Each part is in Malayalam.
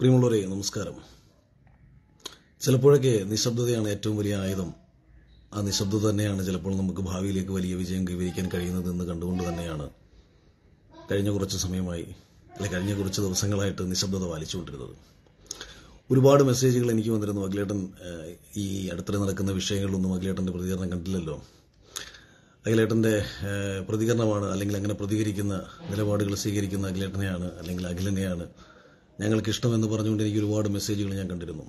പ്രിയമുള്ളവരെ നമസ്കാരം. ചിലപ്പോഴൊക്കെ നിശബ്ദതയാണ് ഏറ്റവും വലിയ ആയുധം. ആ നിശബ്ദത തന്നെയാണ് ചിലപ്പോൾ നമുക്ക് ഭാവിയിലേക്ക് വലിയ വിജയം കൈവരിക്കാൻ കഴിയുന്നതെന്ന് കണ്ടുകൊണ്ട് തന്നെയാണ് കഴിഞ്ഞ കുറച്ച് സമയമായി കഴിഞ്ഞ കുറച്ച് ദിവസങ്ങളായിട്ട് നിശബ്ദത പാലിച്ചുകൊണ്ടിരുന്നത്. ഒരുപാട് മെസ്സേജുകൾ എനിക്ക് വന്നിരുന്നു. അഖിലേട്ടൻ ഈ അടുത്തിടെ നടക്കുന്ന വിഷയങ്ങളിലൊന്നും അഖിലേട്ടന്റെ പ്രതികരണം കണ്ടില്ലല്ലോ. അഖിലേട്ടന്റെ പ്രതികരണമാണ്, അല്ലെങ്കിൽ അങ്ങനെ പ്രതികരിക്കുന്ന നിലപാടുകൾ സ്വീകരിക്കുന്ന അഖിലേട്ടനെയാണ് അല്ലെങ്കിൽ അഖിലിനെയാണ് ഞങ്ങൾക്ക് ഇഷ്ടമെന്ന് പറഞ്ഞുകൊണ്ട് എനിക്ക് ഒരുപാട് മെസ്സേജുകൾ ഞാൻ കണ്ടിരുന്നു.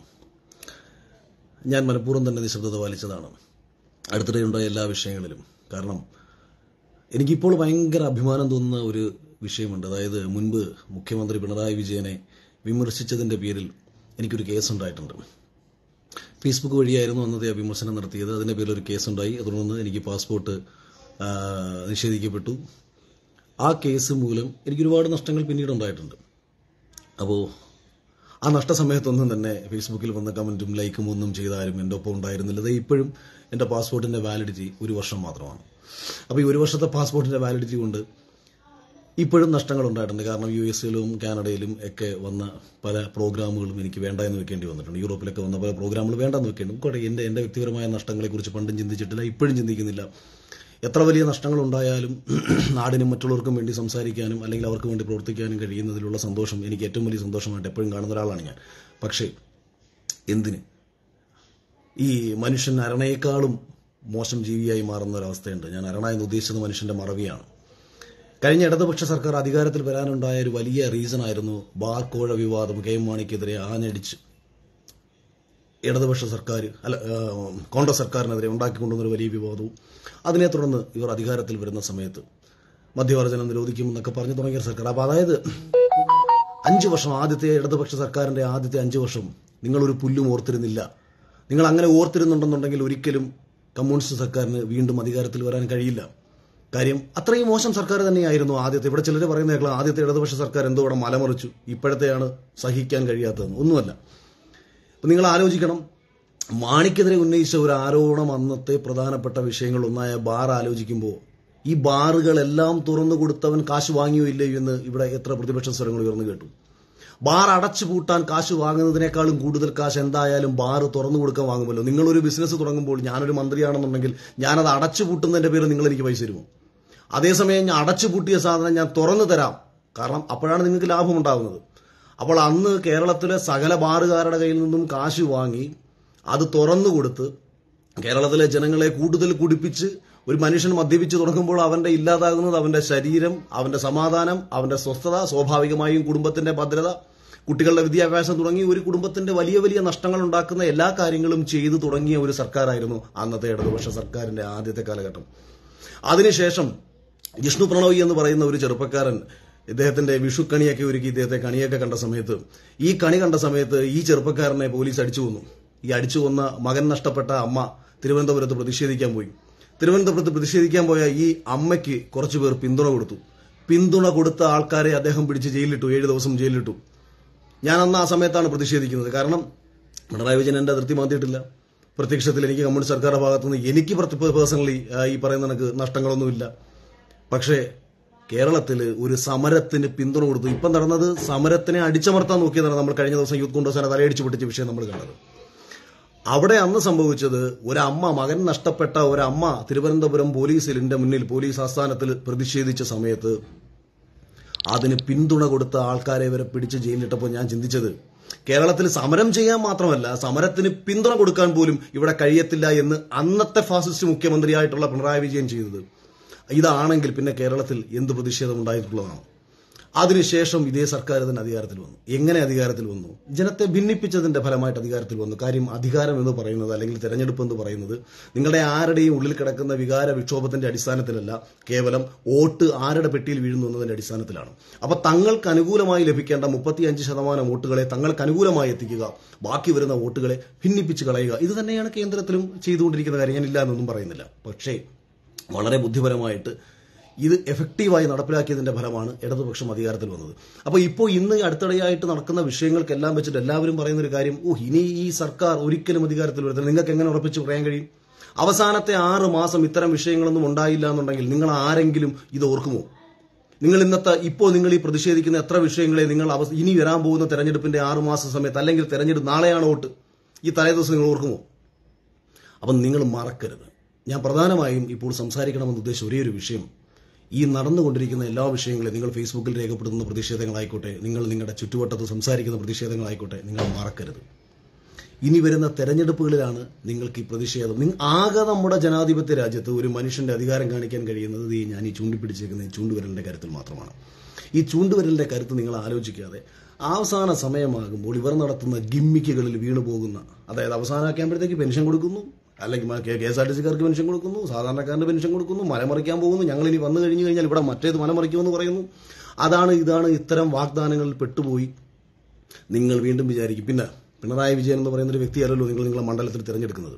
ഞാൻ മനഃപൂർവ്വം തന്നെ നിശബ്ദത പാലിച്ചതാണ് അടുത്തിടെയുണ്ടായ എല്ലാ വിഷയങ്ങളിലും. കാരണം എനിക്കിപ്പോൾ ഭയങ്കര അഭിമാനം തോന്നുന്ന ഒരു വിഷയമുണ്ട്. അതായത് മുൻപ് മുഖ്യമന്ത്രി പിണറായി വിജയനെ വിമർശിച്ചതിന്റെ പേരിൽ എനിക്കൊരു കേസുണ്ടായിട്ടുണ്ട്. ഫേസ്ബുക്ക് വഴിയായിരുന്നു അന്നത്തെ വിമർശനം നടത്തിയത്. അതിന്റെ പേരിൽ ഒരു കേസുണ്ടായി. തുടർന്ന് എനിക്ക് പാസ്പോർട്ട് നിഷേധിക്കപ്പെട്ടു. ആ കേസ് മൂലം എനിക്ക് ഒരുപാട് നഷ്ടങ്ങൾ പിന്നീട് ഉണ്ടായിട്ടുണ്ട്. അപ്പോൾ ആ നഷ്ടസമയത്തൊന്നും തന്നെ ഫേസ്ബുക്കിൽ വന്ന കമന്റും ലൈക്കും ഒന്നും ചെയ്താലും എൻ്റെ ഒപ്പം ഉണ്ടായിരുന്നില്ല. അത് ഇപ്പോഴും എൻ്റെ പാസ്പോർട്ടിന്റെ വാലിഡിറ്റി 1 വർഷം മാത്രമാണ്. അപ്പോൾ ഈ 1 വർഷത്തെ പാസ്പോർട്ടിന്റെ വാലിഡിറ്റി കൊണ്ട് ഇപ്പോഴും നഷ്ടങ്ങൾ ഉണ്ടായിട്ടുണ്ട്. കാരണം യുഎസിലും കാനഡയിലും ഒക്കെ വന്ന പല പ്രോഗ്രാമുകളും എനിക്ക് വേണ്ട എന്ന് വെക്കേണ്ടി വന്നിട്ടുണ്ട്. യൂറോപ്പിലൊക്കെ വന്ന പല പ്രോഗ്രാമുകൾ വേണ്ടെന്ന് വെക്കേണ്ടി. എൻ്റെ വ്യക്തിപരമായ നഷ്ടങ്ങളെക്കുറിച്ച് പണ്ടും ചിന്തിച്ചിട്ടില്ല, ഇപ്പോഴും ചിന്തിക്കുന്നില്ല. എത്ര വലിയ നഷ്ടങ്ങൾ ഉണ്ടായാലും നാടിനും മറ്റുള്ളവർക്കും വേണ്ടി സംസാരിക്കാനും അല്ലെങ്കിൽ അവർക്ക് വേണ്ടി പ്രവർത്തിക്കാനും കഴിയുന്നതിലുള്ള സന്തോഷം എനിക്ക് ഏറ്റവും വലിയ സന്തോഷമായിട്ട് എപ്പോഴും കാണുന്ന ഒരാളാണ് ഞാൻ. പക്ഷേ എന്തിന് ഈ മനുഷ്യൻ അരണയേക്കാളും മോശം ജീവിയായി മാറുന്ന ഒരവസ്ഥയുണ്ട്. ഞാൻ അരണ എന്ന് ഉദ്ദേശിച്ചത് മനുഷ്യന്റെ മറവിയാണ്. കഴിഞ്ഞ ഇടതുപക്ഷ സർക്കാർ അധികാരത്തിൽ വരാനുണ്ടായ ഒരു വലിയ റീസണായിരുന്നു ബാർ കോഴ വിവാദം. കെ എം മാണിക്കെതിരെ ആഞ്ഞടിച്ച് ഇടതുപക്ഷ സർക്കാർ കോൺഗ്രസ് സർക്കാരിനെതിരെ ഉണ്ടാക്കിക്കൊണ്ടുവന്നൊരു വലിയ വിവാദവും അതിനെ തുടർന്ന് ഇവർ അധികാരത്തിൽ വരുന്ന സമയത്ത് മദ്യവർജനം നിരോധിക്കുമെന്നൊക്കെ പറഞ്ഞു തുടങ്ങിയ സർക്കാർ. അപ്പോൾ അതായത് 5 വർഷം ആദ്യത്തെ ഇടതുപക്ഷ സർക്കാരിന്റെ ആദ്യത്തെ 5 വർഷം നിങ്ങളൊരു പുല്ലും ഓർത്തിരുന്നില്ല. നിങ്ങൾ അങ്ങനെ ഓർത്തിരുന്നുണ്ടെന്നുണ്ടെങ്കിൽ ഒരിക്കലും കമ്മ്യൂണിസ്റ്റ് സർക്കാരിന് വീണ്ടും അധികാരത്തിൽ വരാൻ കഴിയില്ല. കാര്യം അത്രയും മോശം സർക്കാർ തന്നെയായിരുന്നു ആദ്യത്തെ. ഇവിടെ ചിലർ പറയുന്നേക്കൾ ആദ്യത്തെ ഇടതുപക്ഷ സർക്കാർ എന്തോ ഇവിടെ മലമറിച്ചു, ഇപ്പോഴത്തെയാണ് സഹിക്കാൻ കഴിയാത്തതെന്ന്. ഒന്നുമല്ല. അപ്പം നിങ്ങൾ ആലോചിക്കണം, മാണിക്കെതിരെ ഉന്നയിച്ച ഒരു ആരോപണം അന്നത്തെ പ്രധാനപ്പെട്ട വിഷയങ്ങളൊന്നായ ബാർ ആലോചിക്കുമ്പോൾ ഈ ബാറുകളെല്ലാം തുറന്നു കൊടുത്തവൻ കാശ് വാങ്ങിയോ ഇല്ലയോ എന്ന് ഇവിടെ എത്ര പ്രതിപക്ഷ സ്വരങ്ങൾ ഉയർന്നു കേട്ടു. ബാർ അടച്ചു പൂട്ടാൻ കാശ് വാങ്ങുന്നതിനേക്കാളും കൂടുതൽ കാശ് എന്തായാലും ബാർ തുറന്നു കൊടുക്കാൻ വാങ്ങുമല്ലോ. നിങ്ങളൊരു ബിസിനസ് തുടങ്ങുമ്പോൾ ഞാനൊരു മന്ത്രിയാണെന്നുണ്ടെങ്കിൽ ഞാനത് അടച്ചു പൂട്ടുന്നതിന്റെ പേരിൽ നിങ്ങൾ എനിക്ക് പൈസ തരുമോ? അതേസമയം ഞാൻ അടച്ചു പൂട്ടിയ സാധനം ഞാൻ തുറന്നു തരാം, കാരണം അപ്പോഴാണ് നിങ്ങൾക്ക് ലാഭമുണ്ടാകുന്നത്. അപ്പോൾ അന്ന് കേരളത്തിലെ സകല ബാറുകാരുടെ കയ്യിൽ നിന്നും കാശ് വാങ്ങി അത് തുറന്നു കൊടുത്ത് കേരളത്തിലെ ജനങ്ങളെ കൂടുതൽ കുടിപ്പിച്ച് ഒരു മനുഷ്യൻ മദ്യപിച്ച് തുടങ്ങുമ്പോൾ അവന്റെ ഇല്ലാതാകുന്നത് അവന്റെ ശരീരം, അവന്റെ സമാധാനം, അവന്റെ സ്വസ്ഥത, സ്വാഭാവികമായും കുടുംബത്തിന്റെ ഭദ്രത, കുട്ടികളുടെ വിദ്യാഭ്യാസം തുടങ്ങി ഒരു കുടുംബത്തിന്റെ വലിയ വലിയ നഷ്ടങ്ങൾ ഉണ്ടാക്കുന്ന എല്ലാ കാര്യങ്ങളും ചെയ്തു തുടങ്ങിയ ഒരു സർക്കാരായിരുന്നു അന്നത്തെ ഇടതുപക്ഷ സർക്കാരിന്റെ ആദ്യത്തെ കാലഘട്ടം. അതിനുശേഷം ജിഷ്ണു പ്രണോയി എന്ന് പറയുന്ന ഒരു ചെറുപ്പക്കാരൻ ഇദ്ദേഹത്തിന്റെ വിഷുക്കണിയൊക്കെ ഒരുക്കി ഇദ്ദേഹത്തെ കണിയൊക്കെ കണ്ട സമയത്ത് ഈ കണി കണ്ട സമയത്ത് ഈ ചെറുപ്പക്കാരനെ പോലീസ് അടിച്ചു കൊന്നു. ഈ അടിച്ചു കൊന്ന മകൻ നഷ്ടപ്പെട്ട അമ്മ തിരുവനന്തപുരത്ത് പ്രതിഷേധിക്കാൻ പോയി. തിരുവനന്തപുരത്ത് പ്രതിഷേധിക്കാൻ പോയ ഈ അമ്മയ്ക്ക് കുറച്ചുപേർ പിന്തുണ കൊടുത്തു. പിന്തുണ കൊടുത്ത ആൾക്കാരെ അദ്ദേഹം പിടിച്ച് ജയിലിലിട്ടു, 7 ദിവസം ജയിലിലിട്ടു. ഞാൻ അന്ന് ആ സമയത്താണ് പ്രതിഷേധിക്കുന്നത്. കാരണം പിണറായി വിജയൻ എന്റെ അതിർത്തി മാറ്റിയിട്ടില്ല. പ്രത്യക്ഷത്തിൽ എനിക്ക് കമ്മ്യൂണിസ്റ്റ് സർക്കാരുടെ ഭാഗത്തുനിന്ന് എനിക്ക് പേഴ്സണലി ഈ പറയുന്ന കണക്ക് നഷ്ടങ്ങളൊന്നുമില്ല. പക്ഷേ കേരളത്തിൽ ഒരു സമരത്തിന് പിന്തുണ കൊടുത്തു. ഇപ്പം നടന്നത് സമരത്തിനെ അടിച്ചമർത്താൻ നോക്കിയതാണ്. നമ്മൾ കഴിഞ്ഞ ദിവസം യൂത്ത് കോൺഗ്രസിനെ തലയടിച്ചു പൊട്ടിച്ച വിഷയം നമ്മൾ കണ്ടത്. അവിടെ അന്ന് സംഭവിച്ചത് ഒരമ്മ, മകൻ നഷ്ടപ്പെട്ട ഒരമ്മ തിരുവനന്തപുരം പോലീസിന്റെ മുന്നിൽ പോലീസ് ആസ്ഥാനത്തിൽ പ്രതിഷേധിച്ച സമയത്ത് അതിന് പിന്തുണ കൊടുത്ത ആൾക്കാരെ വരെ പിടിച്ച് ജയിലിലിട്ടപ്പോൾ ഞാൻ ചിന്തിച്ചത്, കേരളത്തിൽ സമരം ചെയ്യാൻ മാത്രമല്ല സമരത്തിന് പിന്തുണ കൊടുക്കാൻ പോലും ഇവിടെ കഴിയത്തില്ല എന്ന് അന്നത്തെ ഫാസിസ്റ്റ് മുഖ്യമന്ത്രിയായിട്ടുള്ള പിണറായി വിജയൻ ചെയ്തത്. ഇതാണെങ്കിൽ പിന്നെ കേരളത്തിൽ എന്ത് പ്രതിഷേധം ഉണ്ടായിട്ടുള്ളതാണ്. അതിനുശേഷം ഇതേ സർക്കാർ തന്നെ അധികാരത്തിൽ വന്നു. എങ്ങനെ അധികാരത്തിൽ വന്നു? ജനത്തെ ഭിന്നിപ്പിച്ചതിന്റെ ഫലമായിട്ട് അധികാരത്തിൽ വന്നു. കാര്യം അധികാരം എന്ന് പറയുന്നത് അല്ലെങ്കിൽ തെരഞ്ഞെടുപ്പ് എന്ന് പറയുന്നത് നിങ്ങളുടെ ആരുടെയും ഉള്ളിൽ കിടക്കുന്ന വികാര വിക്ഷോഭത്തിന്റെ അടിസ്ഥാനത്തിലല്ല, കേവലം വോട്ട് ആരുടെ പെട്ടിയിൽ വീഴുന്നു എന്നതിന്റെ അടിസ്ഥാനത്തിലാണ്. അപ്പൊ തങ്ങൾക്ക് അനുകൂലമായി ലഭിക്കേണ്ട 35% വോട്ടുകളെ തങ്ങൾക്ക് അനുകൂലമായി എത്തിക്കുക, ബാക്കി വരുന്ന വോട്ടുകളെ ഭിന്നിപ്പിച്ച് കളയുക. ഇത് തന്നെയാണ് കേന്ദ്രത്തിലും ചെയ്തുകൊണ്ടിരിക്കുന്ന കാര്യം. ഞാനില്ല എന്നൊന്നും പറയുന്നില്ല. പക്ഷേ വളരെ ബുദ്ധിപരമായിട്ട് ഇത് എഫക്റ്റീവായി നടപ്പിലാക്കിയതിന്റെ ഫലമാണ് ഇടതുപക്ഷം അധികാരത്തിൽ വന്നത്. അപ്പോൾ ഇപ്പോൾ ഇന്ന് അടുത്തിടെയായിട്ട് നടക്കുന്ന വിഷയങ്ങൾക്കെല്ലാം വെച്ചിട്ട് എല്ലാവരും പറയുന്ന ഒരു കാര്യം, ഇനി ഈ സർക്കാർ ഒരിക്കലും അധികാരത്തിൽ വരുത്തില്ല. നിങ്ങൾക്ക് എങ്ങനെ ഉറപ്പിച്ച് പറയാൻ കഴിയും? അവസാനത്തെ 6 മാസം ഇത്തരം വിഷയങ്ങളൊന്നും ഉണ്ടായില്ല എന്നുണ്ടെങ്കിൽ നിങ്ങൾ ആരെങ്കിലും ഇത് ഓർക്കുമോ? നിങ്ങൾ ഇപ്പോൾ നിങ്ങൾ ഈ പ്രതിഷേധിക്കുന്ന എത്ര വിഷയങ്ങളെ നിങ്ങൾ ഇനി വരാൻ പോകുന്ന തെരഞ്ഞെടുപ്പിന്റെ 6 മാസ സമയത്ത് അല്ലെങ്കിൽ തെരഞ്ഞെടുപ്പ് നാളെയാണ് വോട്ട്, ഈ തലേദിവസം നിങ്ങൾ ഓർക്കുമോ? അപ്പം നിങ്ങൾ മറക്കരുത്. ഞാൻ പ്രധാനമായും ഇപ്പോൾ സംസാരിക്കണമെന്ന് ഉദ്ദേശിച്ച ഒരേ ഒരു വിഷയം, ഈ നടന്നുകൊണ്ടിരിക്കുന്ന എല്ലാ വിഷയങ്ങളെയും നിങ്ങൾ ഫേസ്ബുക്കിൽ രേഖപ്പെടുത്തുന്ന പ്രതിഷേധങ്ങളായിക്കോട്ടെ, നിങ്ങൾ നിങ്ങളുടെ ചുറ്റുവട്ടത്ത് സംസാരിക്കുന്ന പ്രതിഷേധങ്ങളായിക്കോട്ടെ, നിങ്ങൾ മറക്കരുത്. ഇനി വരുന്ന തെരഞ്ഞെടുപ്പുകളിലാണ് നിങ്ങൾക്ക് ഈ പ്രതിഷേധം. ആകെ നമ്മുടെ ജനാധിപത്യ രാജ്യത്ത് ഒരു മനുഷ്യന്റെ അധികാരം കാണിക്കാൻ കഴിയുന്നത് ഞാൻ ഈ ചൂണ്ടിപ്പിടിച്ചേക്കുന്ന ചൂണ്ടുവിരലിന്റെ കരുത്തിൽ മാത്രമാണ്. ഈ ചൂണ്ടുവിരലിന്റെ കരുത്ത് നിങ്ങൾ ആലോചിക്കാതെ അവസാന സമയമാകുമ്പോൾ ഇവർ നടത്തുന്ന ഗിമ്മിക്കുകളിൽ വീണുപോകുന്ന, അതായത് അവസാനമാക്കുമ്പോഴത്തേക്ക് പെൻഷൻ കൊടുക്കുന്നു, അല്ലെങ്കിൽ KSRTCക്കാർക്ക് പെൻഷൻ കൊടുക്കുന്നു, സാധാരണക്കാരന് പെൻഷൻ കൊടുക്കുന്നു, മലമറിക്കാൻ പോകുന്നു, ഞങ്ങൾ ഇനി വന്നു കഴിഞ്ഞു കഴിഞ്ഞാൽ ഇവിടെ മറ്റേത് മലമറിക്കുമെന്ന് പറയുന്നു. ഇതാണ് ഇത്തരം വാഗ്ദാനങ്ങളിൽ പെട്ടുപോയി നിങ്ങൾ വീണ്ടും വിചാരിക്കും. പിന്നെ പിണറായി വിജയൻ എന്ന് പറയുന്ന ഒരു വ്യക്തിയല്ലല്ലോ നിങ്ങളുടെ മണ്ഡലത്തിൽ തിരഞ്ഞെടുക്കുന്നത്.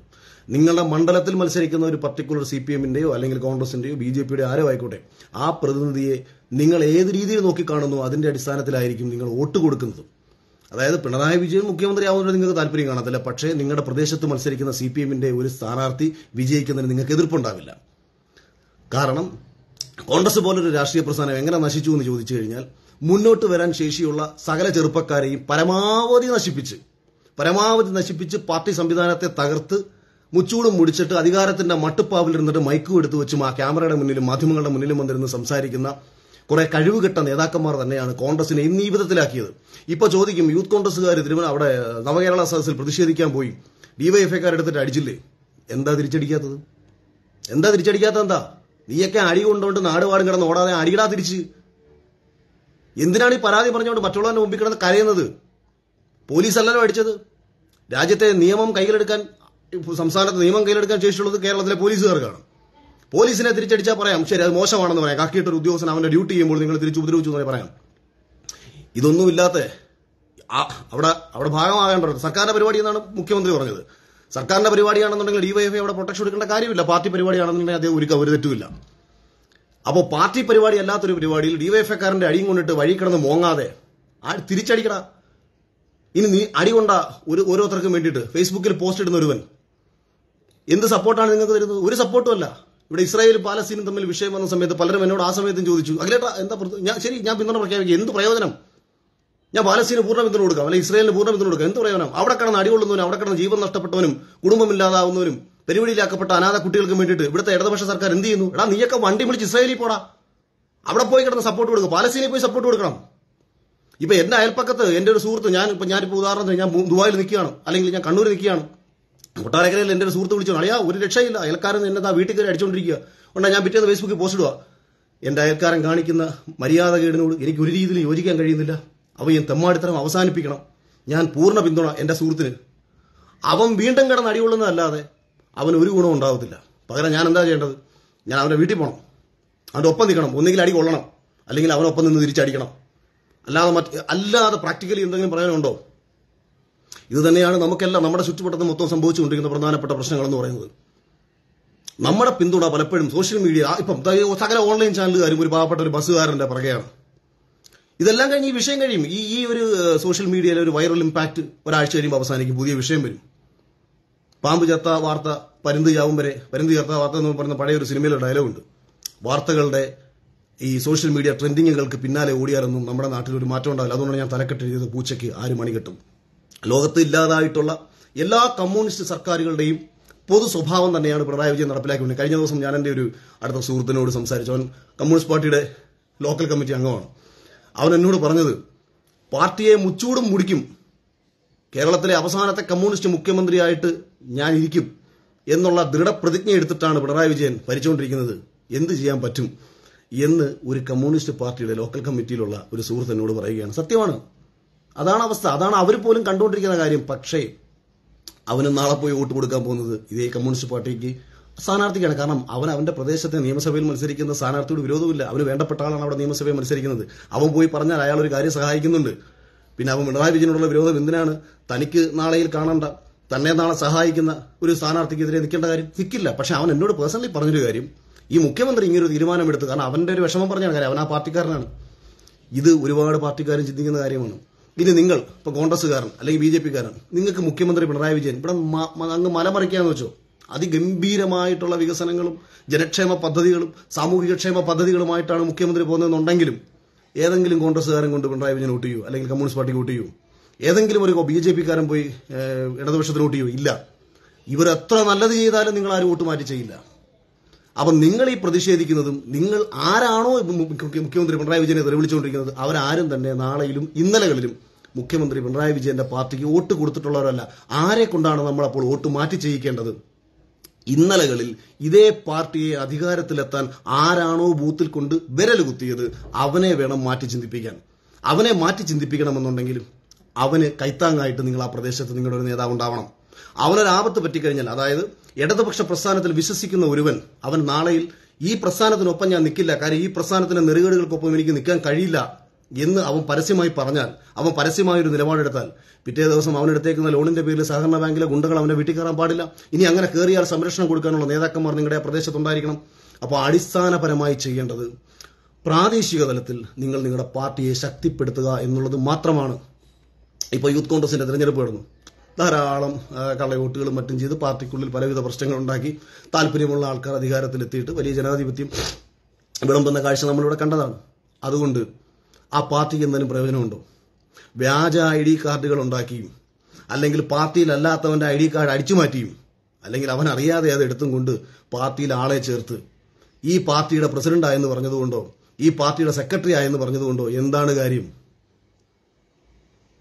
നിങ്ങളുടെ മണ്ഡലത്തിൽ മത്സരിക്കുന്ന ഒരു പർട്ടിക്കുലർ CPMന്റെയോ അല്ലെങ്കിൽ കോൺഗ്രസിന്റെയോ BJPയുടെ ആരോ ആയിക്കോട്ടെ, ആ പ്രതിനിധിയെ നിങ്ങൾ ഏത് രീതിയിൽ നോക്കിക്കാണുന്നു അതിന്റെ അടിസ്ഥാനത്തിലായിരിക്കും നിങ്ങൾ വോട്ട് കൊടുക്കുന്നത്. അതായത് പിണറായി വിജയൻ മുഖ്യമന്ത്രിയാവുന്നതിന് നിങ്ങൾക്ക് താല്പര്യം കാണത്തില്ല, പക്ഷേ നിങ്ങളുടെ പ്രദേശത്ത് മത്സരിക്കുന്ന CPMന്റെ ഒരു സ്ഥാനാർത്ഥി വിജയിക്കുന്നതിന് നിങ്ങൾക്ക് എതിർപ്പുണ്ടാവില്ല. കാരണം കോൺഗ്രസ് പോലൊരു രാഷ്ട്രീയ പ്രസ്ഥാനം എങ്ങനെ നശിച്ചു എന്ന് ചോദിച്ചു കഴിഞ്ഞാൽ, മുന്നോട്ട് വരാൻ ശേഷിയുള്ള സകല ചെറുപ്പക്കാരെയും പരമാവധി നശിപ്പിച്ച് പാർട്ടി സംവിധാനത്തെ തകർത്ത് മുച്ചൂടും മുടിച്ചിട്ട് അധികാരത്തിന്റെ മട്ടുപ്പാവിലിരുന്നിട്ട് മൈക്കും എടുത്തു വെച്ചും ആ ക്യാമറയുടെ മുന്നിലും മാധ്യമങ്ങളുടെ മുന്നിലും വന്നിരുന്ന് സംസാരിക്കുന്ന കുറെ കഴിവുകെട്ട നേതാക്കന്മാർ തന്നെയാണ് കോൺഗ്രസിനെ ഇന്ന് ഈ വിധത്തിലാക്കിയത്. ഇപ്പൊ ചോദിക്കും, യൂത്ത് കോൺഗ്രസുകാർ അവിടെ നവകേരള സദസ്സിൽ പ്രതിഷേധിക്കാൻ പോയി, DYFIക്കാരെടുത്തിട്ട് അടിച്ചില്ലേ? എന്താ തിരിച്ചടിക്കാത്തത്? എന്താ നീയൊക്കെ അടി കൊണ്ടുകൊണ്ട് നാടുപാടും കിടന്ന് ഓടാതെ അടിയിടാ തിരിച്ച്. എന്തിനാണ് ഈ പരാതി പറഞ്ഞുകൊണ്ട് മറ്റുള്ളവരുടെ മുമ്പിൽ കിടന്ന് കരയുന്നത്? പോലീസല്ലല്ലോ അടിച്ചത്. രാജ്യത്തെ നിയമം കയ്യിലെടുക്കാൻ, സംസ്ഥാനത്ത് നിയമം കയ്യിലെടുക്കാൻ ശേഷിയുള്ളത് കേരളത്തിലെ പോലീസുകാർക്കാണ്. പോലീസിനെ തിരിച്ചടിച്ചാൽ പറയാം, ശരി അത് മോശമാണെന്ന് പറയാം, കാക്കിയിട്ടൊരു ഉദ്യോഗസ്ഥൻ അവന്റെ ഡ്യൂട്ടി ചെയ്യുമ്പോൾ നിങ്ങൾ തിരിച്ചു ഉപദ്രവിച്ചു എന്ന് പറയാം. ഇതൊന്നുമില്ലാത്ത അവിടെ ഭാഗമാകേണ്ടത് സർക്കാരിന്റെ പരിപാടി എന്നാണ് മുഖ്യമന്ത്രി പറഞ്ഞത്. സർക്കാരിന്റെ പരിപാടിയാണെന്നുണ്ടെങ്കിൽ DYFI അവിടെ പ്രൊട്ടക്ഷൻ എടുക്കേണ്ട കാര്യമില്ല. പാർട്ടി പരിപാടിയാണെന്നുണ്ടെങ്കിൽ അദ്ദേഹം ഒരു തെറ്റുമില്ല. അപ്പോൾ പാർട്ടി പരിപാടി അല്ലാത്തൊരു പരിപാടിയിൽ DYFIക്കാരന്റെ അടിയും കൊണ്ടിട്ട് വഴി കിടന്ന് മോങ്ങാതെ തിരിച്ചടിക്കടാ. ഇനി നീ അടികൊണ്ട ഓരോരുത്തർക്കും വേണ്ടിയിട്ട് ഫേസ്ബുക്കിൽ പോസ്റ്റ് ഇടുന്ന ഒരുവൻ എന്ത് സപ്പോർട്ടാണ് നിങ്ങൾക്ക് തരുന്നത്? ഒരു സപ്പോർട്ടും അല്ല. ഇവിടെ ഇസ്രായേലും പാലസ്തീനും തമ്മിൽ വിഷയം വന്ന സമയത്ത് പലരും എന്നോട് ആ സമയത്തും ചോദിച്ചു, അഖിലേട്ടാ എന്താ ഞാൻ പിന്തുണ പ്രഖ്യാപിക്കുക, എന്ത് പ്രയോജനം? ഞാൻ പാലസ്തീന് പൂർണ്ണ പിന്തുണ കൊടുക്കാം, അല്ലെങ്കിൽ ഇസ്രായേലിന് പൂർണ്ണ പിന്തുണ കൊടുക്കാം, എന്ത് പ്രയോജനം? അവിടെ കിടന്ന് അടികൊള്ളുന്നവനും അവിടെ കിടന്ന് ജീവൻ നഷ്ടപ്പെട്ടവനും കുടുംബമില്ലാതാവുന്നവനും പെരുവഴിയിലാക്കപ്പെട്ട അനാഥ കുട്ടികൾക്കും വേണ്ടിയിട്ട് ഇവിടുത്തെ ഇടതുപക്ഷ സർക്കാർ എന്ത് ചെയ്യുന്നു? നീയൊക്കെ വണ്ടി വിളിച്ച് ഇസ്രായേലിൽ പോടാ, അവിടെ പോയി കിടന്ന് സപ്പോർട്ട് കൊടുക്കും, പാലസ്തീനിൽ പോയി സപ്പോർട്ട് കൊടുക്കണം. ഇപ്പൊ എന്റെ അയൽപ്പക്കത്ത് എന്റെ ഒരു സുഹൃത്ത്, ഞാനിപ്പോ ഉദാഹരണത്തിന് ഞാൻ ദുബായിൽ നിൽക്കുകയാണ്, അല്ലെങ്കിൽ ഞാൻ കണ്ണൂർ നിൽക്കുകയാണ്, കൊട്ടാരക്കരയിൽ എന്റെ ഒരു സുഹൃത്ത് വിളിച്ചു, അളിയാ ഒരു രക്ഷയില്ല, അയൽക്കാരൻ എന്നെ വീട്ടിൽ കയറി അടിച്ചുകൊണ്ടിരിക്കുക, ഉണ്ടാ ഞാൻ പിറ്റേന്ന് ഫേസ്ബുക്കിൽ പോസ്റ്റ് ഇടുക. എന്റെ അയൽക്കാരൻ കാണിക്കുന്ന മര്യാദകേടിനോട് എനിക്ക് ഒരു രീതിയിൽ യോജിക്കാൻ കഴിയുന്നില്ല. അവൻ ഞാൻ തെമ്മാടിത്തരം അവസാനിപ്പിക്കണം. ഞാൻ പൂർണ്ണ പിന്തുണ എന്റെ സുഹൃത്തിന്. അവൻ വീണ്ടും കിടന്ന് അടികൊള്ളുന്നതല്ലാതെ അവന് ഒരു ഗുണവും ഉണ്ടാവത്തില്ല. പകരം ഞാൻ എന്താ ചെയ്യേണ്ടത്? ഞാൻ അവന്റെ വീട്ടിൽ പോകണം, അവന്റെ ഒപ്പം നിൽക്കണം, ഒന്നുകിൽ അടി കൊള്ളണം, അല്ലെങ്കിൽ അവനൊപ്പം നിന്ന് തിരിച്ചടിക്കണം. അല്ലാതെ പ്രാക്ടിക്കലി എന്തെങ്കിലും പറയാനുണ്ടോ? ഇത് തന്നെയാണ് നമുക്കെല്ലാം നമ്മുടെ ചുറ്റുവട്ടത്ത് മൊത്തം സംഭവിച്ചുകൊണ്ടിരിക്കുന്ന പ്രധാനപ്പെട്ട പ്രശ്നങ്ങളെന്ന് പറയുന്നത്. നമ്മുടെ പിന്തുണ പലപ്പോഴും സോഷ്യൽ മീഡിയ, ഇപ്പം സകല ഓൺലൈൻ ചാനലുകാരും ഒരു പാവപ്പെട്ട ഒരു ബസ്സുകാരന്റെ പുറകെയാണ്. ഇതെല്ലാം കഴിഞ്ഞ് ഈ വിഷയം കഴിയും. ഈ ഒരു സോഷ്യൽ മീഡിയയിലെ ഒരു വൈറൽ ഇമ്പാക്ട് ഒരാഴ്ച കഴിയുമ്പോൾ അവസാനിക്കും, പുതിയ വിഷയം വരും. പാമ്പ് ചേർത്ത വാർത്ത പരുന്ത് ചാവും വരെ, പരുന്ത് ചേർത്ത വാർത്ത എന്ന് പറയുന്ന പഴയ ഒരു സിനിമയിലെ ഡയലോഗുണ്ട്. വാർത്തകളുടെ ഈ സോഷ്യൽ മീഡിയ ട്രെൻഡിങ്ങുകൾക്ക് പിന്നാലെ ഓടിയാലൊന്നും നമ്മുടെ നാട്ടിൽ ഒരു മാറ്റം ഉണ്ടാവില്ല. അതുകൊണ്ടാണ് ഞാൻ തലക്കെട്ടെഴുതിയത് പൂച്ചയ്ക്ക് 6 മണി കെട്ടും. ലോകത്ത് ഇല്ലാതായിട്ടുള്ള എല്ലാ കമ്മ്യൂണിസ്റ്റ് സർക്കാരുകളുടെയും പൊതു സ്വഭാവം തന്നെയാണ് പിണറായി വിജയൻ നടപ്പിലാക്കിക്കൊണ്ടിരിക്കുന്നത്. കഴിഞ്ഞ ദിവസം ഞാൻ എൻ്റെ ഒരു അടുത്ത സുഹൃത്തിനോട് സംസാരിച്ചു. അവൻ കമ്മ്യൂണിസ്റ്റ് പാർട്ടിയുടെ ലോക്കൽ കമ്മിറ്റി അംഗമാണ്. അവൻ എന്നോട് പറഞ്ഞത്, പാർട്ടിയെ മുച്ചൂടും മുടിക്കും, കേരളത്തിലെ അവസാനത്തെ കമ്മ്യൂണിസ്റ്റ് മുഖ്യമന്ത്രിയായിട്ട് ഞാൻ ഇരിക്കും എന്നുള്ള ദൃഢപ്രതിജ്ഞ എടുത്തിട്ടാണ് പിണറായി വിജയൻ ഭരിച്ചുകൊണ്ടിരിക്കുന്നത്. എന്ത് ചെയ്യാൻ പറ്റും എന്ന് ഒരു കമ്മ്യൂണിസ്റ്റ് പാർട്ടിയുടെ ലോക്കൽ കമ്മിറ്റിയിലുള്ള ഒരു സുഹൃത്ത് എന്നോട് പറയുകയാണ്. സത്യമാണ്, അതാണ് അവസ്ഥ, അതാണ് അവർ പോലും കണ്ടുകൊണ്ടിരിക്കുന്ന കാര്യം. പക്ഷേ അവന് നാളെ പോയി വോട്ട് കൊടുക്കാൻ പോകുന്നത് ഇതേ കമ്മ്യൂണിസ്റ്റ് പാർട്ടിക്ക് സ്ഥാനാർത്ഥിക്കാണ്. കാരണം അവന്റെ പ്രദേശത്തെ നിയമസഭയിൽ മത്സരിക്കുന്ന സ്ഥാനാർത്ഥിയോട് വിരോധമില്ല. അവന് വേണ്ടപ്പെട്ട ആളാണ് അവിടെ നിയമസഭയിൽ മത്സരിക്കുന്നത്. അവൻ പോയി പറഞ്ഞാൽ അയാൾ ഒരു കാര്യം സഹായിക്കുന്നുണ്ട്. പിന്നെ അവൻ പിണറായി വിജയനോടുള്ള വിരോധം എന്തിനാണ്? തനിക്ക് നാളെയിൽ കാണേണ്ട, തന്നെ നാളെ സഹായിക്കുന്ന ഒരു സ്ഥാനാർത്ഥിക്കെതിരെ നിൽക്കേണ്ട കാര്യം നിൽക്കില്ല. പക്ഷെ അവൻ എന്നോട് പേഴ്സണലി പറഞ്ഞൊരു കാര്യം, ഈ മുഖ്യമന്ത്രി ഇങ്ങനൊരു തീരുമാനമെടുത്ത്, കാരണം അവന്റെ ഒരു വിഷമം പറഞ്ഞാണ് കാര്യം, അവൻ ആ പാർട്ടിക്കാരനാണ്. ഇത് ഒരുപാട് പാർട്ടിക്കാരും ചിന്തിക്കുന്ന കാര്യമാണ്. ഇനി നിങ്ങൾ ഇപ്പൊ കോൺഗ്രസ്സുകാരൻ അല്ലെങ്കിൽ BJPക്കാരൻ, നിങ്ങൾക്ക് മുഖ്യമന്ത്രി പിണറായി വിജയൻ ഇവിടെ അങ്ങ് മലമറിക്കാന്ന് വെച്ചോ, അതിഗംഭീരമായിട്ടുള്ള വികസനങ്ങളും ജനക്ഷേമ പദ്ധതികളും സാമൂഹികക്ഷേമ പദ്ധതികളുമായിട്ടാണ് മുഖ്യമന്ത്രി പോകുന്നതെന്നുണ്ടെങ്കിലും ഏതെങ്കിലും കോൺഗ്രസ്സുകാരൻ കൊണ്ട് പിണറായി വിജയൻ വോട്ട് ചെയ്യൂ, അല്ലെങ്കിൽ കമ്മ്യൂണിസ്റ്റ് പാർട്ടിക്ക് വോട്ട് ചെയ്യൂ, ഏതെങ്കിലും ഒരു BJP-കാരൻ പോയി ഇടതുപക്ഷത്തിന് വോട്ട് ചെയ്യൂ? ഇല്ല. ഇവർ എത്ര നല്ലത് ചെയ്താലും നിങ്ങൾ ആരും വോട്ട് മാറ്റി ചെയ്യില്ല. അപ്പം നിങ്ങൾ ഈ പ്രതിഷേധിക്കുന്നതും നിങ്ങൾ ആരാണോ മുഖ്യമന്ത്രി പിണറായി വിജയനെ തെറിവിളിച്ചുകൊണ്ടിരിക്കുന്നത് അവരാരും തന്നെ നാളെയിലും ഇന്നലകളിലും മുഖ്യമന്ത്രി പിണറായി വിജയന്റെ പാർട്ടിക്ക് വോട്ട് കൊടുത്തിട്ടുള്ളവരല്ല. ആരെ കൊണ്ടാണ് നമ്മൾ അപ്പോൾ വോട്ട് മാറ്റി ചെയ്യിക്കേണ്ടത്? ഇന്നലകളിൽ ഇതേ പാർട്ടിയെ അധികാരത്തിലെത്താൻ ആരാണോ ബൂത്തിൽ കൊണ്ട് വിരൽ കുത്തിയത് അവനെ വേണം മാറ്റി ചിന്തിപ്പിക്കാൻ. അവനെ മാറ്റി ചിന്തിപ്പിക്കണമെന്നുണ്ടെങ്കിൽ അവന് കൈത്താങ്ങായിട്ട് നിങ്ങൾ ആ പ്രദേശത്ത് നിങ്ങളുടെ ഒരു നേതാവ് ഉണ്ടാവണം. അവനൊരാപത്ത് പറ്റിക്കഴിഞ്ഞാൽ, അതായത് ഇടതുപക്ഷ പ്രസ്ഥാനത്തിൽ വിശ്വസിക്കുന്ന ഒരുവൻ അവൻ നാളെയിൽ ഈ പ്രസ്ഥാനത്തിനൊപ്പം ഞാൻ നിൽക്കില്ല, കാര്യം ഈ പ്രസ്ഥാനത്തിന്റെ നെറുകേടുകൾക്കൊപ്പം എനിക്ക് നിൽക്കാൻ കഴിയില്ല എന്ന് അവൻ പരസ്യമായി പറഞ്ഞാൽ, അവൻ പരസ്യമായ ഒരു നിലപാടെടുത്താൽ, പിറ്റേ ദിവസം അവനെടുത്തേക്കുന്ന ലോണിന്റെ പേരിൽ സഹകരണ ബാങ്കിലെ ഗുണ്ടകൾ അവനെ വീട്ടിൽ കയറാൻ പാടില്ല. ഇനി അങ്ങനെ കയറിയാൽ സംരക്ഷണം കൊടുക്കാനുള്ള നേതാക്കന്മാർ നിങ്ങളുടെ പ്രദേശത്തുണ്ടായിരിക്കണം. അപ്പോൾ അടിസ്ഥാനപരമായി ചെയ്യേണ്ടത് പ്രാദേശിക തലത്തിൽ നിങ്ങൾ നിങ്ങളുടെ പാർട്ടിയെ ശക്തിപ്പെടുത്തുക എന്നുള്ളത് മാത്രമാണ്. ഇപ്പോൾ യൂത്ത് കോൺഗ്രസിന്റെ തെരഞ്ഞെടുപ്പ് നടന്നു. ധാരാളം കള്ളവോട്ടുകളും മറ്റും ചെയ്ത് പാർട്ടിക്കുള്ളിൽ പലവിധ പ്രശ്നങ്ങൾ ഉണ്ടാക്കി താല്പര്യമുള്ള ആൾക്കാർ അധികാരത്തിലെത്തിയിട്ട് വലിയ ജനാധിപത്യം വിളമ്പുന്ന കാഴ്ച നമ്മളിവിടെ കണ്ടതാണ്. അതുകൊണ്ട് ആ പാർട്ടിക്ക് എന്തെങ്കിലും പ്രയോജനമുണ്ടോ? വ്യാജ ID കാർഡുകൾ ഉണ്ടാക്കിയും, അല്ലെങ്കിൽ പാർട്ടിയിലല്ലാത്തവന്റെ ID കാർഡ് അടിച്ചു മാറ്റിയും, അല്ലെങ്കിൽ അവൻ അറിയാതെ അത് എടുത്തും കൊണ്ട് പാർട്ടിയിൽ ആളെ ചേർത്ത് ഈ പാർട്ടിയുടെ പ്രസിഡന്റ് ആയെന്ന് പറഞ്ഞതുകൊണ്ടോ ഈ പാർട്ടിയുടെ സെക്രട്ടറി ആയെന്ന് പറഞ്ഞതുകൊണ്ടോ എന്താണ് കാര്യം?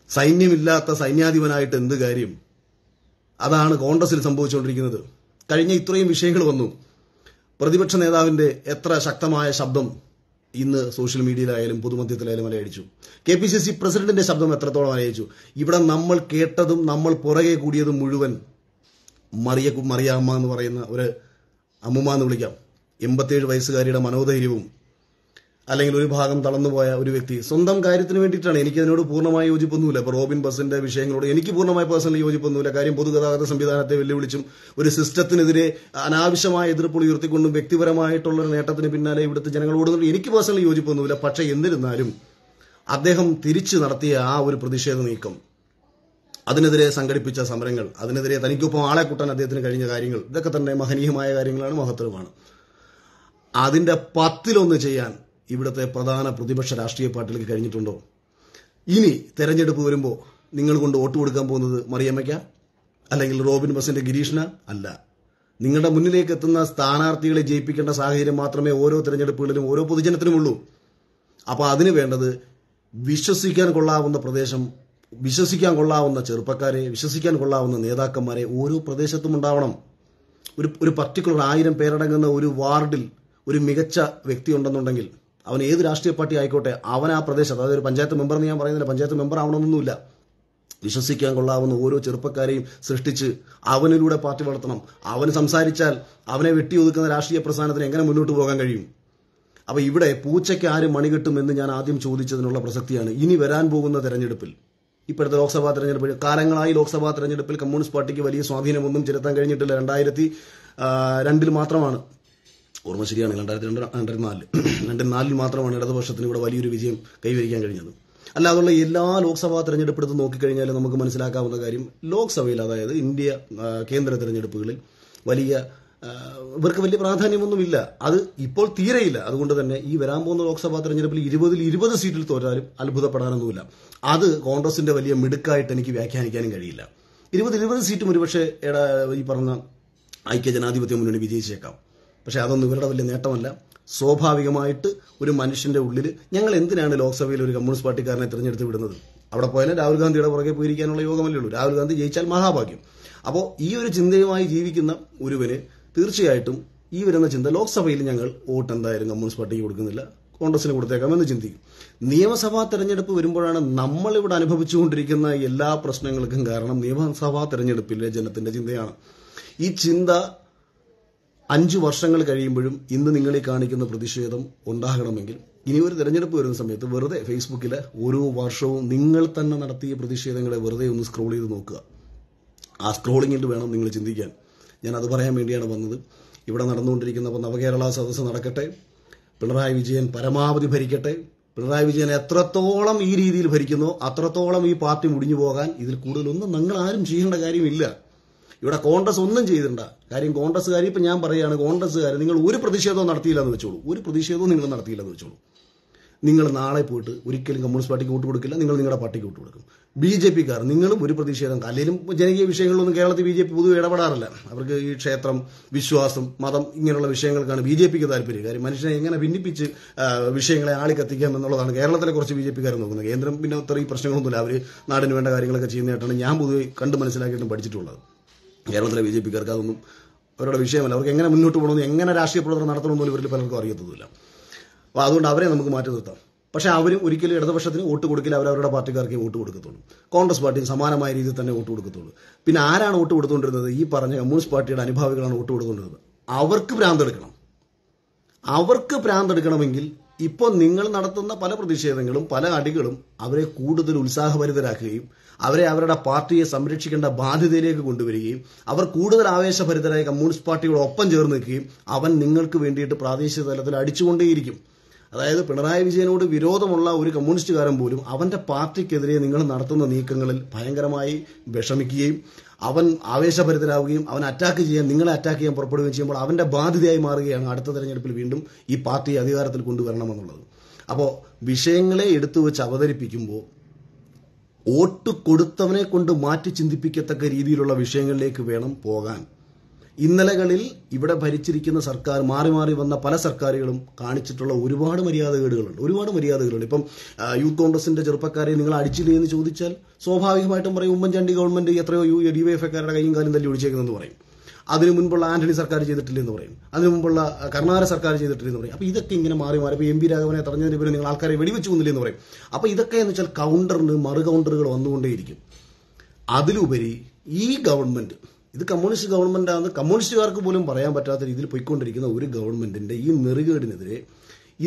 സൈന്യമില്ലാത്ത സൈന്യാധിപനായിട്ട് എന്ത് കാര്യം? അതാണ് കോൺഗ്രസിൽ സംഭവിച്ചുകൊണ്ടിരിക്കുന്നത്. കഴിഞ്ഞ ഇത്രയും വിഷയങ്ങൾ വന്നു. പ്രതിപക്ഷ നേതാവിന്റെ എത്ര ശക്തമായ ശബ്ദം ഇന്ന് സോഷ്യൽ മീഡിയയിലായാലും പൊതുമധ്യത്തിലായാലും അലയടിച്ചു. KPCC പ്രസിഡന്റിന്റെ ശബ്ദം എത്രത്തോളം അലയച്ചു. ഇവിടെ നമ്മൾ കേട്ടതും നമ്മൾ പുറകെ കൂടിയതും മുഴുവൻ മറിയാമ്മ എന്ന് പറയുന്ന ഒരു അമ്മുമ്മ എന്ന് വിളിക്കാം, 87 വയസ്സുകാരിയുടെ മനോധൈര്യവും, അല്ലെങ്കിൽ ഒരു ഭാഗം തളർന്നുപോയ ഒരു വ്യക്തി സ്വന്തം കാര്യത്തിന് വേണ്ടിയിട്ടാണ്. എനിക്കതിനോട് പൂർണ്ണമായി യോജിപ്പൊന്നുമില്ല. ഇപ്പോൾ റോബിൻ ബസിന്റെ വിഷയങ്ങളോട് എനിക്ക് പൂർണ്ണമായി പേഴ്സണലി യോജിപ്പൊന്നുമില്ല. കാര്യം പൊതുഗതാഗത സംവിധാനത്തെ വെല്ലുവിളിച്ചും ഒരു സിസ്റ്റത്തിനെതിരെ അനാവശ്യമായ എതിർപ്പുകൾ ഉയർത്തിക്കൊണ്ടും വ്യക്തിപരമായിട്ടുള്ള നേട്ടത്തിന് പിന്നാലെ ഇവിടുത്തെ ജനങ്ങൾ ഓടുന്നുണ്ട്. എനിക്ക് പേഴ്സണലി യോജിപ്പൊന്നുമില്ല. പക്ഷേ എന്നിരുന്നാലും അദ്ദേഹം തിരിച്ചു നടത്തിയ ആ ഒരു പ്രതിഷേധ നീക്കം, അതിനെതിരെ സംഘടിപ്പിച്ച സമരങ്ങൾ, അതിനെതിരെ തനിക്കൊപ്പം ആളെ കൂട്ടാൻ അദ്ദേഹത്തിന് കഴിഞ്ഞ കാര്യങ്ങൾ, ഇതൊക്കെ തന്നെ മഹനീയമായ കാര്യങ്ങളാണ്, മഹത്തരമാണ്. അതിന്റെ 10-1 ചെയ്യാൻ ഇവിടുത്തെ പ്രധാന പ്രതിപക്ഷ രാഷ്ട്രീയ പാർട്ടികൾക്ക് കഴിഞ്ഞിട്ടുണ്ടോ? ഇനി തെരഞ്ഞെടുപ്പ് വരുമ്പോൾ നിങ്ങൾ കൊണ്ട് വോട്ട് കൊടുക്കാൻ പോകുന്നത് മറിയമ്മയ്ക്ക, അല്ലെങ്കിൽ റോബിൻ ബസിന്റെ ഗിരീഷിന അല്ല. നിങ്ങളുടെ മുന്നിലേക്ക് എത്തുന്ന സ്ഥാനാർത്ഥികളെ ജയിപ്പിക്കേണ്ട സാഹചര്യം മാത്രമേ ഓരോ തെരഞ്ഞെടുപ്പുകളിലും ഓരോ പൊതുജനത്തിനുമുള്ളൂ. അപ്പോൾ അതിന് വേണ്ടത് വിശ്വസിക്കാൻ കൊള്ളാവുന്ന പ്രദേശം, വിശ്വസിക്കാൻ കൊള്ളാവുന്ന ചെറുപ്പക്കാരെ, വിശ്വസിക്കാൻ കൊള്ളാവുന്ന നേതാക്കന്മാരെ ഓരോ പ്രദേശത്തും ഉണ്ടാവണം. ഒരു പർട്ടിക്കുലർ 1000 പേരടങ്ങുന്ന ഒരു വാർഡിൽ ഒരു മികച്ച വ്യക്തി ഉണ്ടെന്നുണ്ടെങ്കിൽ അവൻ ഏത് രാഷ്ട്രീയ പാർട്ടി ആയിക്കോട്ടെ, അവൻ ആ പ്രദേശത്ത്, അതായത് ഒരു പഞ്ചായത്ത് മെമ്പർ എന്ന് ഞാൻ പറയുന്നില്ല, പഞ്ചായത്ത് മെമ്പർ ആവണമെന്നൊന്നുമില്ല, വിശ്വസിക്കാൻ കൊള്ളാവുന്ന ഓരോ ചെറുപ്പക്കാരെയും സൃഷ്ടിച്ച് അവനിലൂടെ പാർട്ടി വളർത്തണം. അവന് സംസാരിച്ചാൽ അവനെ വെട്ടിയൊതുക്കുന്ന രാഷ്ട്രീയ പ്രസ്ഥാനത്തിന് എങ്ങനെ മുന്നോട്ട് പോകാൻ കഴിയും? അപ്പോൾ ഇവിടെ പൂച്ചയ്ക്ക് ആര് മണികെട്ടും എന്ന് ഞാൻ ആദ്യം ചോദിച്ചതിനുള്ള പ്രസക്തിയാണ്. ഇനി വരാൻ പോകുന്ന തെരഞ്ഞെടുപ്പിൽ, ഇപ്പോഴത്തെ ലോക്സഭാ തെരഞ്ഞെടുപ്പിൽ, കാലങ്ങളായി ലോക്സഭാ തെരഞ്ഞെടുപ്പിൽ കമ്മ്യൂണിസ്റ്റ് പാർട്ടിക്ക് വലിയ സ്വാധീനമൊന്നും ചെലുത്താൻ കഴിഞ്ഞിട്ടില്ല. 2002 മാത്രമാണ്, ഓർമ്മ ശരിയാണെങ്കിൽ 2004 മാത്രമാണ് ഇടതുപക്ഷത്തിന് ഇവിടെ വലിയൊരു വിജയം കൈവരിക്കാൻ കഴിഞ്ഞത്. അല്ലാതുള്ള എല്ലാ ലോക്സഭാ തെരഞ്ഞെടുപ്പെടുത്ത് നോക്കിക്കഴിഞ്ഞാൽ നമുക്ക് മനസ്സിലാക്കാവുന്ന കാര്യം, ലോക്സഭയിൽ, അതായത് ഇന്ത്യ കേന്ദ്ര തെരഞ്ഞെടുപ്പുകളിൽ ഇവർക്ക് വലിയ പ്രാധാന്യമൊന്നുമില്ല. അത് ഇപ്പോൾ തീരെയില്ല. അതുകൊണ്ട് തന്നെ ഈ വരാൻ പോകുന്ന ലോക്സഭാ തെരഞ്ഞെടുപ്പിൽ 20 സീറ്റിൽ തോറ്റാലും അത്ഭുതപ്പെടാനൊന്നുമില്ല. അത് കോൺഗ്രസിന്റെ വലിയ മിടുക്കായിട്ട് എനിക്ക് വ്യാഖ്യാനിക്കാനും കഴിയില്ല. 20 സീറ്റും ഒരുപക്ഷെ ഈ പറഞ്ഞ ഐക്യ ജനാധിപത്യ മുന്നണി വിജയിച്ചേക്കാം. പക്ഷെ അതൊന്നും ഇവരുടെ വലിയ നേട്ടമല്ല. സ്വാഭാവികമായിട്ട് ഒരു മനുഷ്യന്റെ ഉള്ളിൽ ഞങ്ങൾ എന്തിനാണ് ലോക്സഭയിൽ ഒരു കമ്മ്യൂണിസ്റ്റ് പാർട്ടിക്കാരനെ തിരഞ്ഞെടുത്ത് വിടുന്നത്? അവിടെ പോയാലും രാഹുൽ ഗാന്ധിയുടെ പുറകെ പോയിരിക്കാനുള്ള യോഗമല്ലേ ഉള്ളൂ. രാഹുൽ ഗാന്ധി ജയിച്ചാൽ മഹാഭാഗ്യം. അപ്പോൾ ഈ ഒരു ചിന്തയുമായി ജീവിക്കുന്ന ഒരുവന് തീർച്ചയായിട്ടും ഈ വരുന്ന ചിന്ത, ലോക്സഭയിൽ ഞങ്ങൾ വോട്ട് എന്തായാലും കമ്മ്യൂണിസ്റ്റ് പാർട്ടിക്ക് കൊടുക്കുന്നില്ല, കോൺഗ്രസിന് കൊടുത്തേക്കാമെന്ന് ചിന്തിക്കും. നിയമസഭാ തെരഞ്ഞെടുപ്പ് വരുമ്പോഴാണ് നമ്മളിവിടെ അനുഭവിച്ചുകൊണ്ടിരിക്കുന്ന എല്ലാ പ്രശ്നങ്ങൾക്കും കാരണം നിയമസഭാ തെരഞ്ഞെടുപ്പിലെ ജനത്തിന്റെ ചിന്തയാണ്. ഈ ചിന്ത 5 വർഷങ്ങൾ കഴിയുമ്പോഴും ഇന്ന് നിങ്ങളീ കാണിക്കുന്ന പ്രതിഷേധം ഉണ്ടാകണമെങ്കിൽ ഇനി ഒരു തെരഞ്ഞെടുപ്പ് വരുന്ന സമയത്ത് വെറുതെ ഫേസ്ബുക്കിൽ ഓരോ വർഷവും നിങ്ങൾ തന്നെ നടത്തിയ പ്രതിഷേധങ്ങളെ വെറുതെ ഒന്ന് സ്ക്രോൾ ചെയ്ത് നോക്കുക. ആ സ്ക്രോളിങ്ങിൽ വേണം നിങ്ങൾ ചിന്തിക്കാൻ. ഞാൻ അത് പറയാൻ വേണ്ടിയാണ് വന്നത്. ഇവിടെ നടന്നുകൊണ്ടിരിക്കുന്ന നവകേരള സദസ്സ് നടക്കട്ടെ, പിണറായി വിജയൻ പരമാവധി ഭരിക്കട്ടെ. പിണറായി വിജയൻ എത്രത്തോളം ഈ രീതിയിൽ ഭരിക്കുന്നോ അത്രത്തോളം ഈ പാർട്ടി മുടിഞ്ഞു പോകാൻ ഇതിൽ കൂടുതലൊന്നും നിങ്ങൾ ആരും ചെയ്യേണ്ട കാര്യമില്ല. ഇവിടെ കോൺഗ്രസ് ഒന്നും ചെയ്തിട്ടുണ്ട്. കാര്യം കോൺഗ്രസ്സുകാർ, ഇപ്പം ഞാൻ പറയുകയാണ്, കോൺഗ്രസ്സുകാർ നിങ്ങൾ ഒരു പ്രതിഷേധവും നടത്തിയില്ലെന്ന് വെച്ചോളൂ, ഒരു പ്രതിഷേധവും നിങ്ങൾ നടത്തിയില്ലെന്ന് വെച്ചോളൂ. നിങ്ങൾ നാളെ പോയിട്ട് ഒരിക്കലും കമ്മ്യൂണിസ്റ്റ് പാർട്ടിക്ക് വോട്ട് കൊടുക്കില്ല, നിങ്ങൾ നിങ്ങളുടെ പാർട്ടിക്ക് വോട്ട് കൊടുക്കും. BJP-ക്കാർ നിങ്ങളും ഒരു പ്രതിഷേധം, അല്ലെങ്കിലും ജനകീയ വിഷയങ്ങളിലൊന്നും കേരളത്തിൽ BJP പൊതുവെ ഇടപെടാറില്ല. അവർക്ക് ഈ ക്ഷേത്രം, വിശ്വാസം, മതം ഇങ്ങനെയുള്ള വിഷയങ്ങൾക്കാണ് BJP-ക്ക് താല്പര്യം. കാര്യം മനുഷ്യനെ എങ്ങനെ ഭിന്നിപ്പിച്ച് വിഷയങ്ങളെ ആളിക്കത്തിക്കാം എന്നുള്ളതാണ് കേരളത്തിലെ കുറച്ച് BJP-ക്കാർ നോക്കുന്നത്. കേന്ദ്രം പിന്നെ ഇത്രയും പ്രശ്നങ്ങളൊന്നുമില്ല, അവർ നാടിന് വേണ്ട കാര്യങ്ങളൊക്കെ ചെയ്യുന്നതായിട്ടാണ് ഞാൻ പൊതുവെ കണ്ട് മനസ്സിലാക്കിയിട്ടും പഠിച്ചിട്ടുള്ളത്. കേരളത്തിലെ BJP-ക്കാർക്ക് അതൊന്നും അവരുടെ വിഷയമല്ല. അവർക്ക് എങ്ങനെ മുന്നോട്ട് പോകണമെന്ന്, എങ്ങനെ രാഷ്ട്രീയ പ്രവർത്തനം നടത്തണമെന്ന് ഇവരിൽ പലർക്കും അറിയത്തുമില്ല. അപ്പോൾ അതുകൊണ്ട് അവരെ നമുക്ക് മാറ്റി നിർത്താം. പക്ഷേ അവരും ഒരിക്കലും ഇടതുപക്ഷത്തിന് വോട്ട് കൊടുക്കില്ല, അവരവരുടെ പാർട്ടിക്കാർക്കേ വോട്ട് കൊടുക്കത്തുള്ളൂ. കോൺഗ്രസ് പാർട്ടിയും സമാനമായ രീതിയിൽ തന്നെ വോട്ട് കൊടുക്കത്തുള്ളൂ. പിന്നെ ആരാണ് വോട്ട് കൊടുത്തുകൊണ്ടിരുന്നത്? ഈ പറഞ്ഞ കമ്മ്യൂണിസ്റ്റ് പാർട്ടിയുടെ അനുഭാവികളാണ് വോട്ട് കൊടുത്തുകൊണ്ടിരുന്നത്. അവർക്ക് ഭ്രാന്തെടുക്കണം. അവർക്ക് ഭ്രാന്തെടുക്കണമെങ്കിൽ ഇപ്പോൾ നിങ്ങൾ നടത്തുന്ന പല പ്രതിഷേധങ്ങളും പല അടികളും അവരെ കൂടുതൽ ഉത്സാഹഭരിതരാക്കുകയും അവരെ അവരുടെ പാർട്ടിയെ സംരക്ഷിക്കേണ്ട ബാധ്യതയിലേക്ക് കൊണ്ടുവരികയും അവർ കൂടുതൽ ആവേശഭരിതരായ കമ്മ്യൂണിസ്റ്റ് പാർട്ടിയോടൊപ്പം ചേർന്ന് നിൽക്കുകയും അവൻ നിങ്ങൾക്ക് വേണ്ടിയിട്ട് പ്രാദേശിക തലത്തിൽ അടിച്ചുകൊണ്ടേയിരിക്കും. അതായത് പിണറായി വിജയനോട് വിരോധമുള്ള ഒരു കമ്മ്യൂണിസ്റ്റുകാരൻ പോലും അവന്റെ പാർട്ടിക്കെതിരെ നിങ്ങൾ നടത്തുന്ന നീക്കങ്ങളിൽ ഭയങ്കരമായി വിഷമിക്കുകയും അവൻ ആവേശഭരിതരാവുകയും അവൻ നിങ്ങളെ അറ്റാക്ക് ചെയ്യാൻ പുറപ്പെടുകയും ചെയ്യുമ്പോൾ അവന്റെ ബാധ്യതയായി മാറുകയാണ് അടുത്ത തെരഞ്ഞെടുപ്പിൽ വീണ്ടും ഈ പാർട്ടിയെ അധികാരത്തിൽ കൊണ്ടുവരണമെന്നുള്ളത്. അപ്പോൾ വിഷയങ്ങളെ എടുത്തു വെച്ച് അവതരിപ്പിക്കുമ്പോൾ വോട്ട് കൊടുത്തവനെ കൊണ്ട് മാറ്റി ചിന്തിപ്പിക്കത്തക്ക രീതിയിലുള്ള വിഷയങ്ങളിലേക്ക് വേണം പോകാൻ. ഇന്നലകളിൽ ഇവിടെ ഭരിച്ചിരിക്കുന്ന സർക്കാർ, മാറി മാറി വന്ന പല സർക്കാരുകളും കാണിച്ചിട്ടുള്ള ഒരുപാട് മര്യാദകളുണ്ട്. ഇപ്പം യൂത്ത് കോൺഗ്രസിന്റെ ചെറുപ്പക്കാരെ നിങ്ങൾ അടിച്ചില്ലേ എന്ന് ചോദിച്ചാൽ സ്വാഭാവികമായിട്ടും പറയും ഉമ്മൻചാണ്ടി ഗവൺമെന്റ് എത്രയോ DYFക്കാരുടെ കൈയും കാലും തല്ലി ഒടിച്ചേക്കുന്നെന്ന് പറയും. അതിനു മുൻപുള്ള ആന്റണി സർക്കാർ ചെയ്തിട്ടില്ലെന്ന് പറയും. അതിനു മുമ്പുള്ള കർണാടക സർക്കാർ ചെയ്തിട്ടില്ലെന്ന് പറയും. അപ്പോൾ ഇതൊക്കെ ഇങ്ങനെ മാറി മാറി ഇപ്പോൾ MP രാഘവനെ തടഞ്ഞതിന് പേര് നിങ്ങൾ ആൾക്കാരെ വെടിവെച്ചു കൊന്നില്ലെന്ന് പറയും. അപ്പോൾ ഇതൊക്കെ എന്ന് വെച്ചാൽ കൗണ്ടറിന് മറു കൗണ്ടറുകൾ വന്നുകൊണ്ടേയിരിക്കും. അതിലുപരി ഈ ഗവൺമെന്റ്, ഇത് കമ്മ്യൂണിസ്റ്റ് ഗവൺമെന്റാണെന്ന് കമ്മ്യൂണിസ്റ്റുകാർക്ക് പോലും പറയാൻ പറ്റാത്ത രീതിയിൽ പോയിക്കൊണ്ടിരിക്കുന്ന ഒരു ഗവൺമെന്റിന്റെ ഈ നെറുകേടിനെതിരെ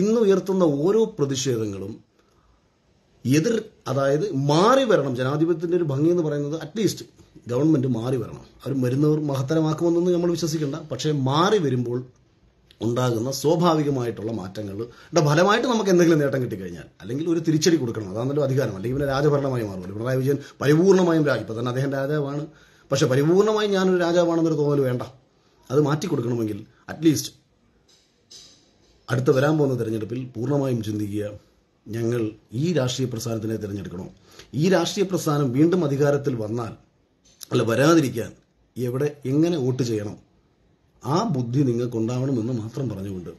ഇന്ന് ഉയർത്തുന്ന ഓരോ പ്രതിഷേധങ്ങളും അതായത് മാറി വരണം. ജനാധിപത്യത്തിന്റെ ഒരു ഭംഗി എന്ന് പറയുന്നത് അറ്റ്ലീസ്റ്റ് ഗവൺമെന്റ് മാറി വരണം. അവർ വരുന്നവർ മഹത്തരമാക്കുമെന്നൊന്നും നമ്മൾ വിശ്വസിക്കേണ്ട. പക്ഷേ മാറി വരുമ്പോൾ ഉണ്ടാകുന്ന സ്വാഭാവികമായിട്ടുള്ള മാറ്റങ്ങളുടെ ഫലമായിട്ട് നമുക്ക് എന്തെങ്കിലും നേട്ടം കിട്ടിക്കഴിഞ്ഞാൽ, അല്ലെങ്കിൽ ഒരു തിരിച്ചടി കൊടുക്കണം, അതാണല്ലോ അധികാരം. അല്ലെങ്കിൽ പിന്നെ രാജഭരണമായി മാറുമല്ലോ. പിണറായി വിജയൻ പരിപൂർണമായും ഇപ്പം തന്നെ അദ്ദേഹം രാജാവാണ്. പക്ഷെ പരിപൂർണമായും ഞാനൊരു രാജാവാണെന്നൊരു തോന്നൽ വേണ്ട. അത് മാറ്റിക്കൊടുക്കണമെങ്കിൽ അറ്റ്ലീസ്റ്റ് അടുത്ത വരാൻ പോകുന്ന തെരഞ്ഞെടുപ്പിൽ പൂർണ്ണമായും ചിന്തിക്കുക, ഞങ്ങൾ ഈ രാഷ്ട്രീയ പ്രസ്ഥാനത്തിനെ തിരഞ്ഞെടുക്കണോ? ഈ രാഷ്ട്രീയ പ്രസ്ഥാനം വീണ്ടും അധികാരത്തിൽ വരാതിരിക്കാൻ എങ്ങനെ വോട്ട് ചെയ്യണം? ആ ബുദ്ധി നിങ്ങൾക്കുണ്ടാവണമെന്ന് മാത്രം പറഞ്ഞുകൊണ്ട്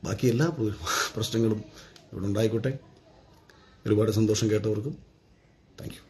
ബാക്കി എല്ലാ പ്രശ്നങ്ങളും ഇവിടെ ഉണ്ടായിക്കോട്ടെ. ഒരുപാട് സന്തോഷം കേട്ടവർക്കും താങ്ക് യു.